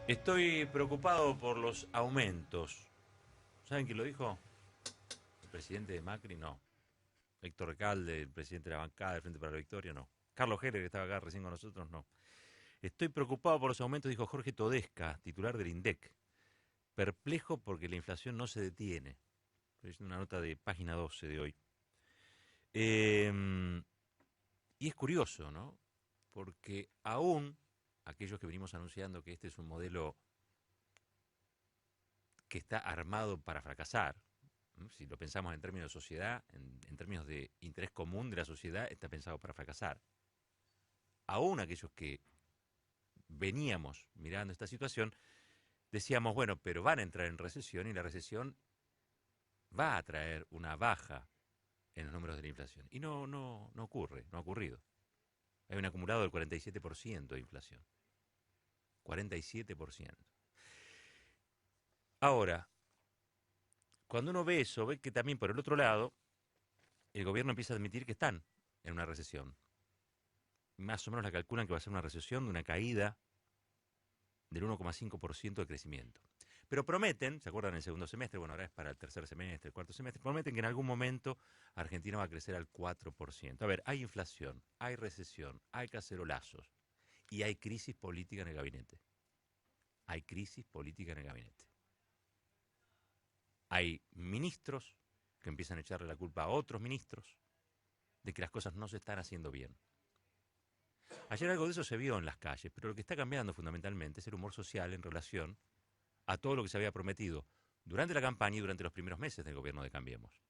Estoy preocupado por los aumentos. ¿Saben quién lo dijo? ¿El presidente de Macri? No. Héctor Recalde, el presidente de la bancada del Frente para la Victoria, no. Carlos Heller, que estaba acá recién con nosotros, no. Estoy preocupado por los aumentos, dijo Jorge Todesca, titular del INDEC. Perplejo porque la inflación no se detiene. Es una nota de página 12 de hoy. Eh, y es curioso, ¿no? Porque aún aquellos que venimos anunciando que este es un modelo que está armado para fracasar, ¿no? Si lo pensamos en términos de sociedad, en términos de interés común de la sociedad, está pensado para fracasar. Aún aquellos que veníamos mirando esta situación, decíamos, bueno, pero van a entrar en recesión y la recesión va a traer una baja en los números de la inflación. Y no ocurre, no ha ocurrido. Hay un acumulado del 47% de inflación. 47%. Ahora, cuando uno ve eso, ve que también por el otro lado, el gobierno empieza a admitir que están en una recesión. Más o menos la calculan que va a ser una recesión de una caída del 1,5% de crecimiento. Pero prometen, ¿se acuerdan el segundo semestre? Bueno, ahora es para el tercer semestre, el cuarto semestre, prometen que en algún momento Argentina va a crecer al 4%. A ver, hay inflación, hay recesión, hay cacerolazos y hay crisis política en el gabinete. Hay crisis política en el gabinete. Hay ministros que empiezan a echarle la culpa a otros ministros de que las cosas no se están haciendo bien. Ayer algo de eso se vio en las calles, pero lo que está cambiando fundamentalmente es el humor social en relación a todo lo que se había prometido durante la campaña y durante los primeros meses del gobierno de Cambiemos.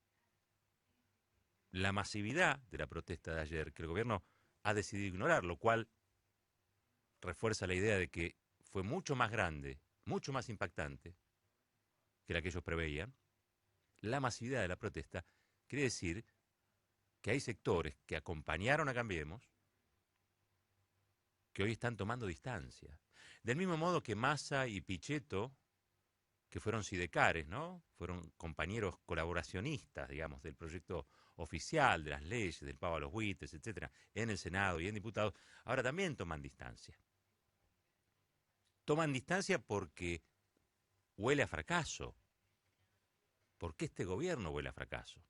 La masividad de la protesta de ayer, que el gobierno ha decidido ignorar, lo cual refuerza la idea de que fue mucho más grande, mucho más impactante que la que ellos preveían, la masividad de la protesta quiere decir que hay sectores que acompañaron a Cambiemos que hoy están tomando distancia. Del mismo modo que Massa y Pichetto, que fueron sidecares, ¿no? Fueron compañeros colaboracionistas, digamos, del proyecto oficial, de las leyes, del pago a los buitres, etcétera, en el Senado y en diputados, ahora también toman distancia. Toman distancia porque huele a fracaso. Porque este gobierno huele a fracaso.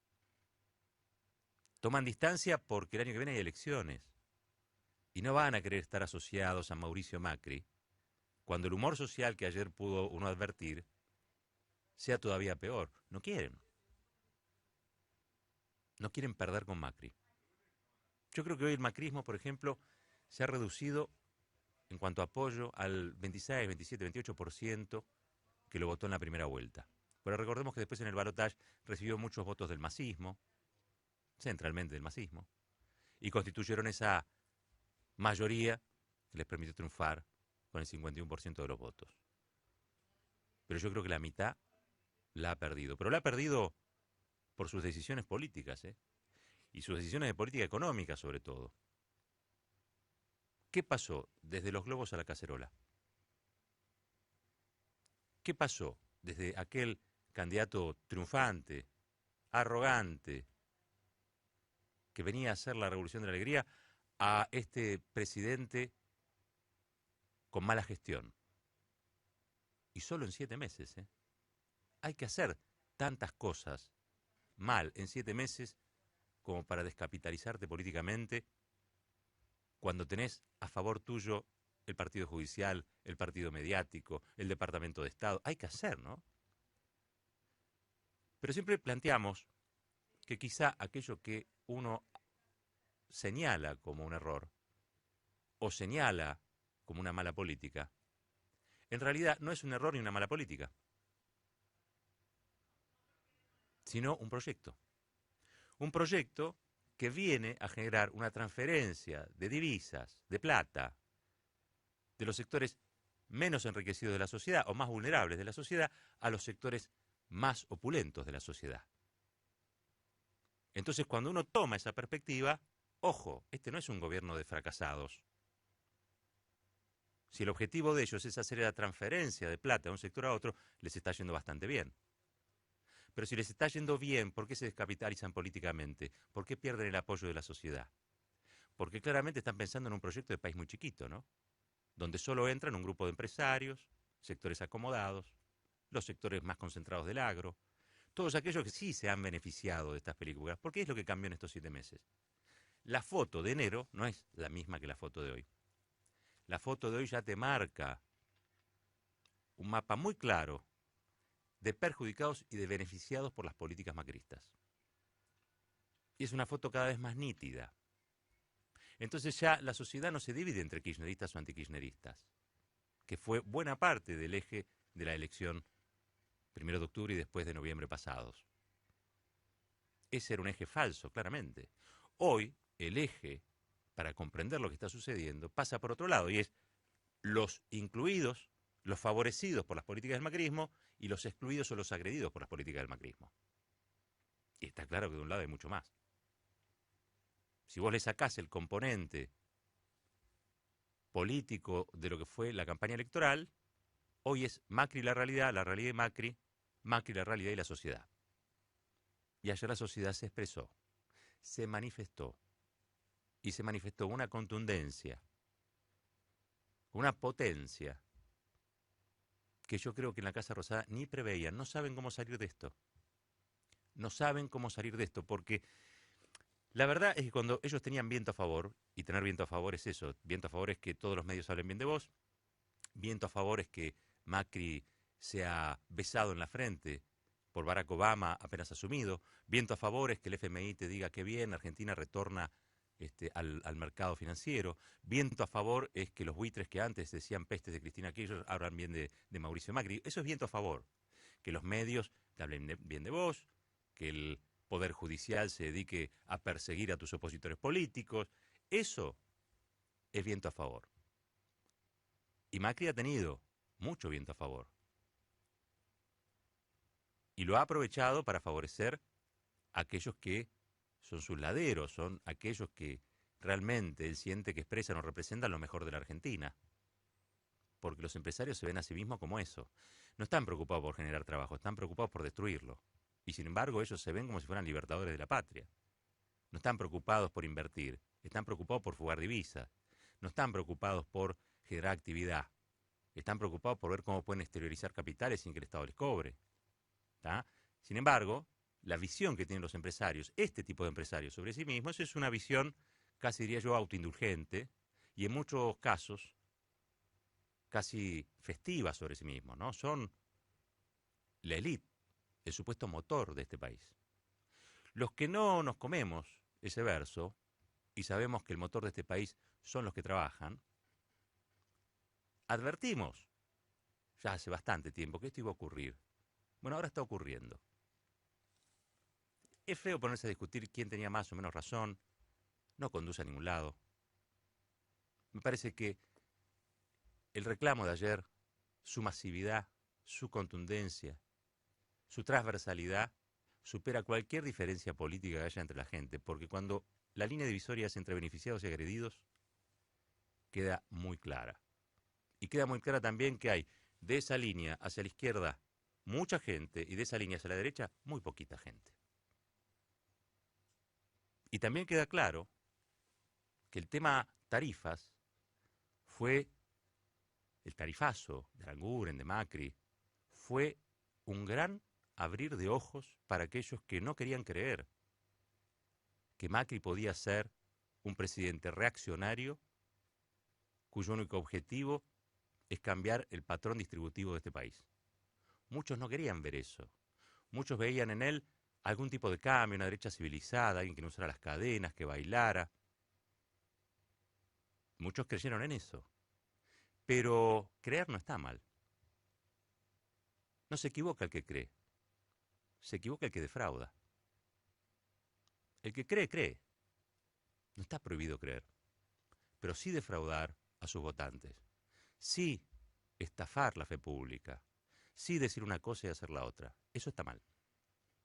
Toman distancia porque el año que viene hay elecciones. Y no van a querer estar asociados a Mauricio Macri cuando el humor social que ayer pudo uno advertir sea todavía peor. No quieren. No quieren perder con Macri. Yo creo que hoy el macrismo, por ejemplo, se ha reducido en cuanto a apoyo al 26, 27, 28% que lo votó en la primera vuelta. Pero recordemos que después en el balotaje recibió muchos votos del masismo, centralmente del masismo, y constituyeron esa mayoría que les permitió triunfar con el 51% de los votos. Pero yo creo que la mitad la ha perdido. Pero la ha perdido por sus decisiones políticas, ¿eh? Y sus decisiones de política económica, sobre todo. ¿Qué pasó desde los globos a la cacerola? ¿Qué pasó desde aquel candidato triunfante, arrogante, que venía a hacer la revolución de la alegría, a este presidente con mala gestión? Y solo en 7 meses, ¿eh? Hay que hacer tantas cosas mal en 7 meses como para descapitalizarte políticamente cuando tenés a favor tuyo el partido judicial, el partido mediático, el departamento de Estado. Hay que hacer, ¿no? Pero siempre planteamos que quizá aquello que uno señala como un error o señala como una mala política, en realidad no es un error ni una mala política, sino un proyecto. Un proyecto que viene a generar una transferencia de divisas, de plata, de los sectores menos enriquecidos de la sociedad o más vulnerables de la sociedad a los sectores más opulentos de la sociedad. Entonces, cuando uno toma esa perspectiva, ojo, este no es un gobierno de fracasados. Si el objetivo de ellos es hacer la transferencia de plata de un sector a otro, les está yendo bastante bien. Pero si les está yendo bien, ¿por qué se descapitalizan políticamente? ¿Por qué pierden el apoyo de la sociedad? Porque claramente están pensando en un proyecto de país muy chiquito, ¿no? Donde solo entran un grupo de empresarios, sectores acomodados, los sectores más concentrados del agro, todos aquellos que sí se han beneficiado de estas películas. ¿Por qué es lo que cambió en estos 7 meses? La foto de enero no es la misma que la foto de hoy. La foto de hoy ya te marca un mapa muy claro de perjudicados y de beneficiados por las políticas macristas. Y es una foto cada vez más nítida. Entonces ya la sociedad no se divide entre kirchneristas o antikirchneristas, que fue buena parte del eje de la elección 1 de octubre y después de noviembre pasados. Ese era un eje falso, claramente. Hoy, el eje, para comprender lo que está sucediendo, pasa por otro lado, y es los incluidos, los favorecidos por las políticas del macrismo, y los excluidos o los agredidos por las políticas del macrismo. Y está claro que de un lado hay mucho más. Si vos le sacás el componente político de lo que fue la campaña electoral, hoy es Macri la realidad de Macri, Macri la realidad y la sociedad. Y ayer la sociedad se expresó, se manifestó, y se manifestó una contundencia, una potencia, que yo creo que en la Casa Rosada ni preveían. No saben cómo salir de esto. No saben cómo salir de esto, porque la verdad es que cuando ellos tenían viento a favor, y tener viento a favor es eso, viento a favor es que todos los medios hablen bien de vos, viento a favor es que Macri sea besado en la frente por Barack Obama apenas asumido, viento a favor es que el FMI te diga que bien, Argentina retorna al mercado financiero, viento a favor es que los buitres que antes decían pestes de Cristina Kirchner hablan bien de Mauricio Macri. Eso es viento a favor, que los medios te hablen bien de vos, que el Poder Judicial se dedique a perseguir a tus opositores políticos. Eso es viento a favor. Y Macri ha tenido mucho viento a favor. Y lo ha aprovechado para favorecer a aquellos que son sus laderos, son aquellos que realmente él siente que expresan o representan lo mejor de la Argentina. Porque los empresarios se ven a sí mismos como eso. No están preocupados por generar trabajo, están preocupados por destruirlo. Y sin embargo ellos se ven como si fueran libertadores de la patria. No están preocupados por invertir, están preocupados por fugar divisas. No están preocupados por generar actividad. Están preocupados por ver cómo pueden exteriorizar capitales sin que el Estado les cobre. ¿Tá? Sin embargo, la visión que tienen los empresarios, este tipo de empresarios sobre sí mismos, es una visión, casi diría yo, autoindulgente, y en muchos casos casi festiva sobre sí mismos, ¿no? Son la élite, el supuesto motor de este país. Los que no nos comemos ese verso y sabemos que el motor de este país son los que trabajan, advertimos ya hace bastante tiempo que esto iba a ocurrir. Bueno, ahora está ocurriendo. Es feo ponerse a discutir quién tenía más o menos razón, no conduce a ningún lado. Me parece que el reclamo de ayer, su masividad, su contundencia, su transversalidad, supera cualquier diferencia política que haya entre la gente, porque cuando la línea divisoria es entre beneficiados y agredidos, queda muy clara. Y queda muy clara también que hay de esa línea hacia la izquierda mucha gente y de esa línea hacia la derecha muy poquita gente. Y también queda claro que el tema tarifas fue el tarifazo de Aranguren, de Macri, fue un gran abrir de ojos para aquellos que no querían creer que Macri podía ser un presidente reaccionario cuyo único objetivo es cambiar el patrón distributivo de este país. Muchos no querían ver eso. Muchos veían en él algún tipo de cambio, una derecha civilizada, alguien que no usara las cadenas, que bailara. Muchos creyeron en eso. Pero creer no está mal. No se equivoca el que cree. Se equivoca el que defrauda. El que cree, cree. No está prohibido creer. Pero sí defraudar a sus votantes. Sí estafar la fe pública. Sí decir una cosa y hacer la otra. Eso está mal.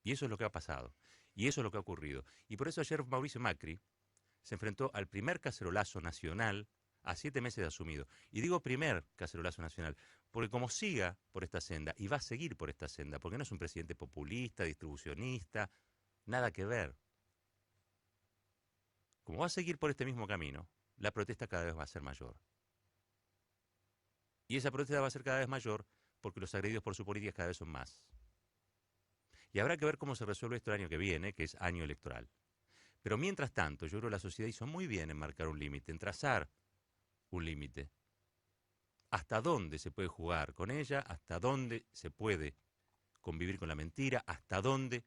Y eso es lo que ha pasado. Y eso es lo que ha ocurrido. Y por eso ayer Mauricio Macri se enfrentó al primer cacerolazo nacional a 7 meses de asumido. Y digo primer cacerolazo nacional, porque como siga por esta senda, y va a seguir por esta senda, porque no es un presidente populista, distribucionista, nada que ver. Como va a seguir por este mismo camino, la protesta cada vez va a ser mayor. Y esa protesta va a ser cada vez mayor porque los agredidos por su política cada vez son más. Y habrá que ver cómo se resuelve esto el año que viene, que es año electoral. Pero mientras tanto, yo creo que la sociedad hizo muy bien en marcar un límite, en trazar un límite. Hasta dónde se puede jugar con ella, hasta dónde se puede convivir con la mentira, hasta dónde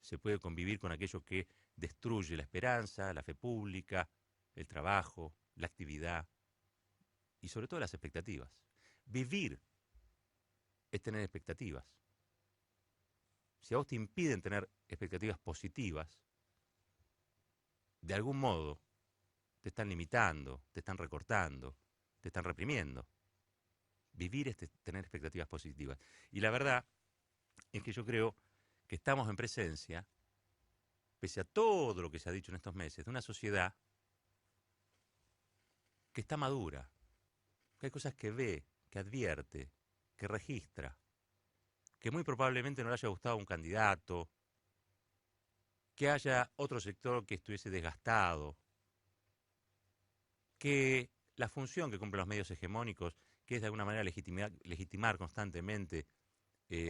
se puede convivir con aquello que destruye la esperanza, la fe pública, el trabajo, la actividad y sobre todo las expectativas. Vivir es tener expectativas. Si a vos te impiden tener expectativas positivas, de algún modo te están limitando, te están recortando, te están reprimiendo. Vivir es tener expectativas positivas. Y la verdad es que yo creo que estamos en presencia, pese a todo lo que se ha dicho en estos meses, de una sociedad que está madura, que hay cosas que ve, que advierte, que registra, que muy probablemente no le haya gustado a un candidato, que haya otro sector que estuviese desgastado, que la función que cumplen los medios hegemónicos, que es de alguna manera legitimar constantemente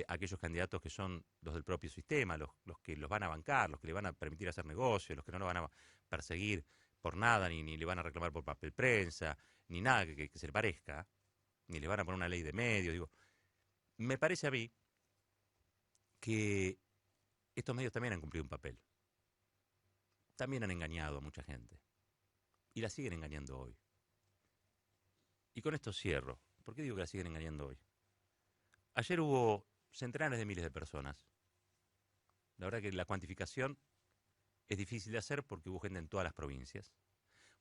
aquellos candidatos que son los del propio sistema, los que los van a bancar, los que le van a permitir hacer negocios, los que no lo van a perseguir por nada, ni le van a reclamar por papel prensa, ni nada que se le parezca, ni le van a poner una ley de medios. Digo, me parece a mí que estos medios también han cumplido un papel. También han engañado a mucha gente. Y la siguen engañando hoy. Y con esto cierro. ¿Por qué digo que la siguen engañando hoy? Ayer hubo centenares de miles de personas. La verdad que la cuantificación es difícil de hacer porque hubo gente en todas las provincias,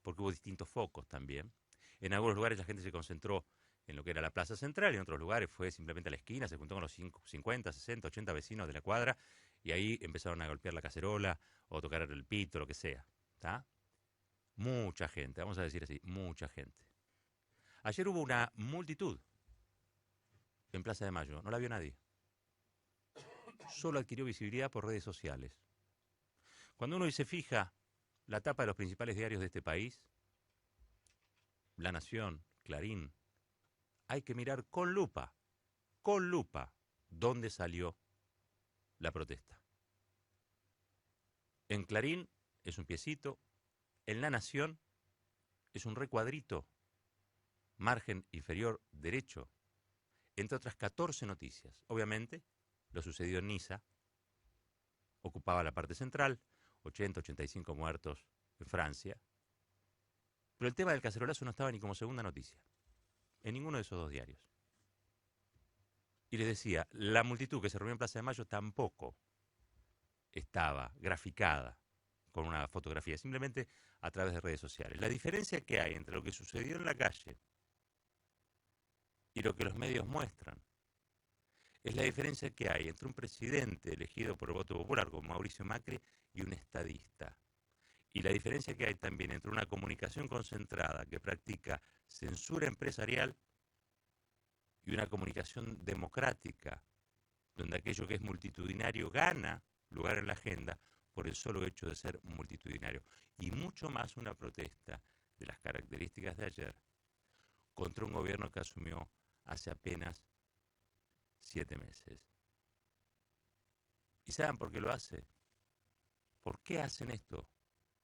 porque hubo distintos focos también. En algunos lugares la gente se concentró en lo que era la plaza central, y en otros lugares fue simplemente a la esquina, se juntó con los 50, 60, 80 vecinos de la cuadra, y ahí empezaron a golpear la cacerola o tocar el pito, lo que sea. ¿Tá? Mucha gente, vamos a decir así, mucha gente. Ayer hubo una multitud en Plaza de Mayo, no la vio nadie. Solo adquirió visibilidad por redes sociales. Cuando uno se fija la tapa de los principales diarios de este país, La Nación, Clarín, hay que mirar con lupa, dónde salió la protesta. En Clarín es un piecito, en La Nación es un recuadrito, margen inferior derecho, entre otras 14 noticias. Obviamente, lo sucedido en Niza ocupaba la parte central, 80, 85 muertos en Francia. Pero el tema del cacerolazo no estaba ni como segunda noticia, en ninguno de esos dos diarios. Y les decía, la multitud que se reunió en Plaza de Mayo tampoco estaba graficada con una fotografía, simplemente a través de redes sociales. La diferencia que hay entre lo que sucedió en la calle y lo que los medios muestran es la diferencia que hay entre un presidente elegido por el voto popular como Mauricio Macri y un estadista. Y la diferencia que hay también entre una comunicación concentrada que practica censura empresarial y una comunicación democrática, donde aquello que es multitudinario gana lugar en la agenda por el solo hecho de ser multitudinario. Y mucho más una protesta de las características de ayer contra un gobierno que asumió hace apenas 7 meses. ¿Y saben por qué lo hace? ¿Por qué hacen esto?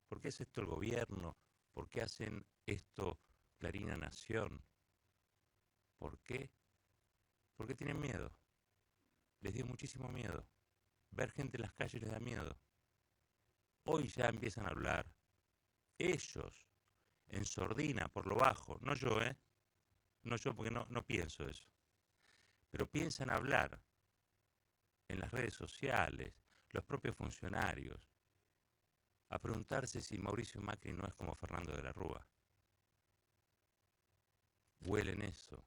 ¿Por qué hace esto el gobierno? ¿Por qué hacen esto Clarín Nación? ¿Por qué? Porque tienen miedo. Les dio muchísimo miedo. Ver gente en las calles les da miedo. Hoy ya empiezan a hablar. Ellos, en sordina, por lo bajo. No yo, No yo porque no pienso eso. Pero piensan hablar en las redes sociales, los propios funcionarios, a preguntarse si Mauricio Macri no es como Fernando de la Rúa. Huelen eso.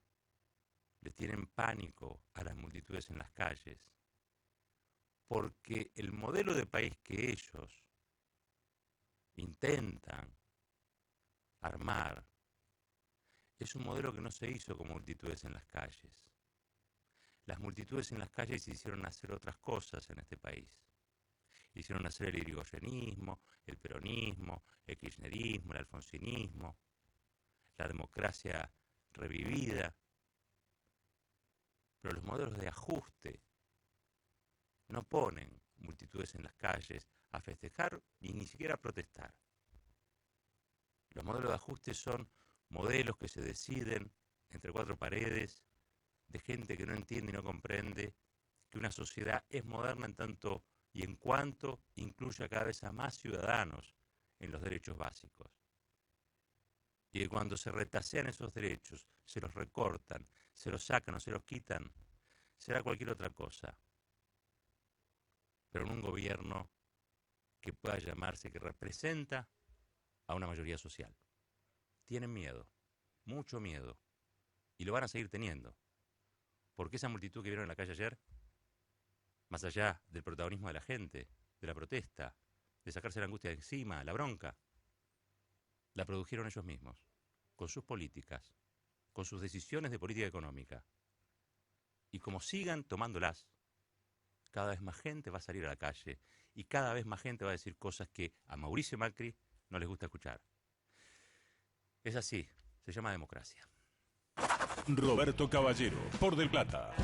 Les tienen pánico a las multitudes en las calles. Porque el modelo de país que ellos intentan armar es un modelo que no se hizo con multitudes en las calles. Las multitudes en las calles hicieron hacer otras cosas en este país. Hicieron hacer el irigoyenismo, el peronismo, el kirchnerismo, el alfonsinismo, la democracia revivida, Pero los modelos de ajuste no ponen multitudes en las calles a festejar y ni siquiera a protestar. Los modelos de ajuste son modelos que se deciden entre cuatro paredes, de gente que no entiende y no comprende que una sociedad es moderna en tanto y en cuanto incluya cada vez a más ciudadanos en los derechos básicos. Y que cuando se retasean esos derechos, se los recortan, se los sacan o se los quitan, será cualquier otra cosa. Pero en un gobierno que pueda llamarse, que representa a una mayoría social. Tienen miedo, mucho miedo, y lo van a seguir teniendo. Porque esa multitud que vieron en la calle ayer, más allá del protagonismo de la gente, de la protesta, de sacarse la angustia de encima, la bronca, la produjeron ellos mismos, con sus políticas, con sus decisiones de política económica. Y como sigan tomándolas, cada vez más gente va a salir a la calle y cada vez más gente va a decir cosas que a Mauricio Macri no les gusta escuchar. Es así, se llama democracia. Roberto Caballero, por Del Plata.